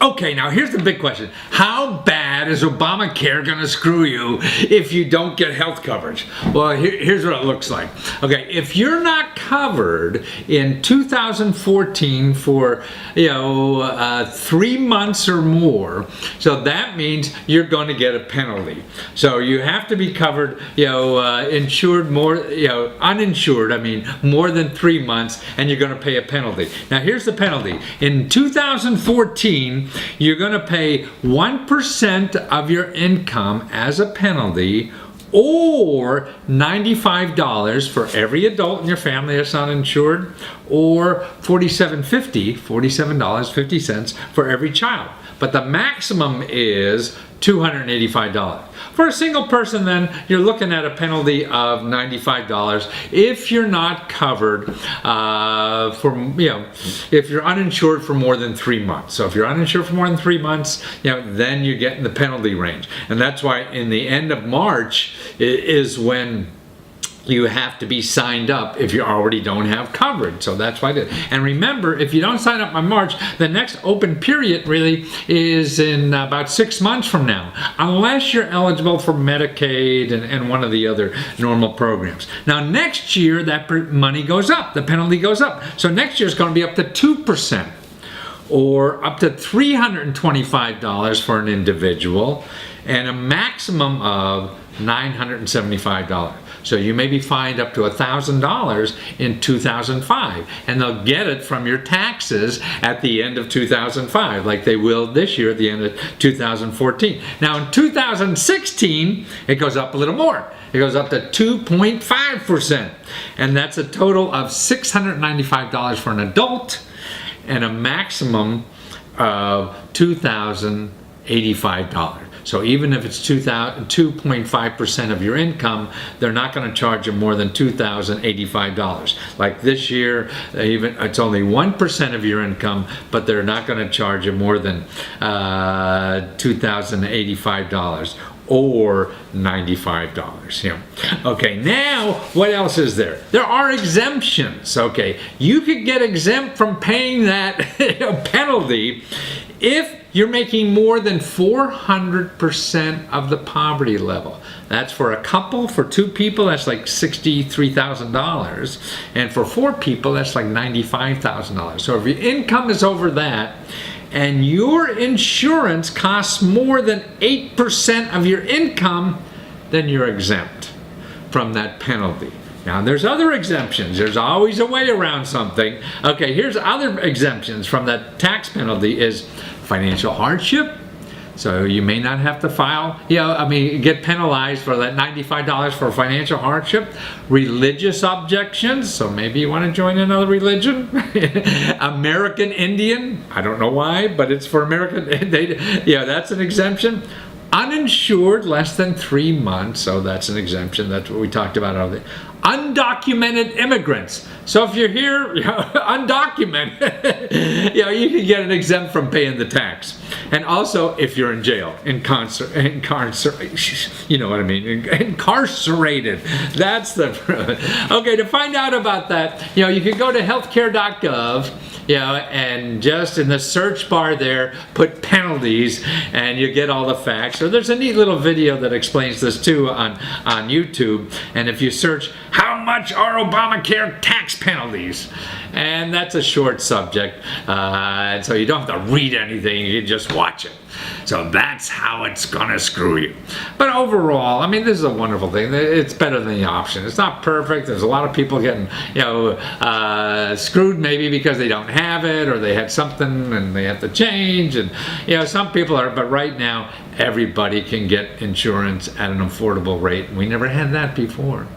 Okay, now here's the big question. How bad is Obamacare going to screw you if you don't get health coverage? Well, here's what it looks like. Okay, if you're not covered in 2014 for, 3 months or more, so that means you're going to get a penalty. So you have to be covered, insured more, uninsured, more than 3 months, and you're going to pay a penalty. Now here's the penalty. In 2014, you're going to pay 1% of your income as a penalty, or $95 for every adult in your family that's uninsured, or $47.50 for every child. But the maximum is $285. For a single person, then, you're looking at a penalty of $95 if you're not covered if you're uninsured for more than 3 months. So if you're uninsured for more than 3 months, then you get in the penalty range. And that's why in the end of March is when you have to be signed up if you already don't have coverage. So that's why I did. And remember, if you don't sign up by March, the next open period really is in about 6 months from now, unless you're eligible for Medicaid and one of the other normal programs. Now next year, that money goes up, the penalty goes up. So next year is going to be up to 2%, or up to $325 for an individual, and a maximum of $975. So you may be fined up to $1,000 in 2005, and they'll get it from your taxes at the end of 2005, like they will this year at the end of 2014. Now in 2016, it goes up a little more. It goes up to 2.5%, and that's a total of $695 for an adult, and a maximum of $2,085. So even if it's 2.5% of your income, they're not going to charge you more than $2,085. Like this year, even it's only 1% of your income, but they're not going to charge you more than $2,085. Or $95. Okay, now what else is there? There are exemptions. Okay, you could get exempt from paying that penalty if you're making more than 400% of the poverty level. That's for a couple. For 2 people, that's like $63,000, and for 4 people, that's like $95,000. So if your income is over that, and your insurance costs more than 8% of your income, then you're exempt from that penalty. Now, there's other exemptions. There's always a way around something. Okay, here's other exemptions from that tax penalty is financial hardship. So you may not have to file, get penalized for that $95 for financial hardship. Religious objections, so maybe you want to join another religion. American Indian, I don't know why, but it's for American, that's an exemption. Uninsured, less than 3 months, so that's an exemption. That's what we talked about earlier. Undocumented immigrants. So if you're here, undocumented, you can get an exempt from paying the tax. And also, if you're in jail, incarcerated. That's the. Okay, to find out about that, you can go to healthcare.gov. And just in the search bar there, put penalties, and you get all the facts. So there's a neat little video that explains this too on YouTube. And if you search, how much are Obamacare tax penalties? And that's a short subject. And so you don't have to read anything, you can just watch it. So that's how it's gonna screw you. But overall, this is a wonderful thing. It's better than the option. It's not perfect. There's a lot of people getting, screwed maybe because they don't have it, or they had something and they have to change. And some people are. But right now, everybody can get insurance at an affordable rate. We never had that before.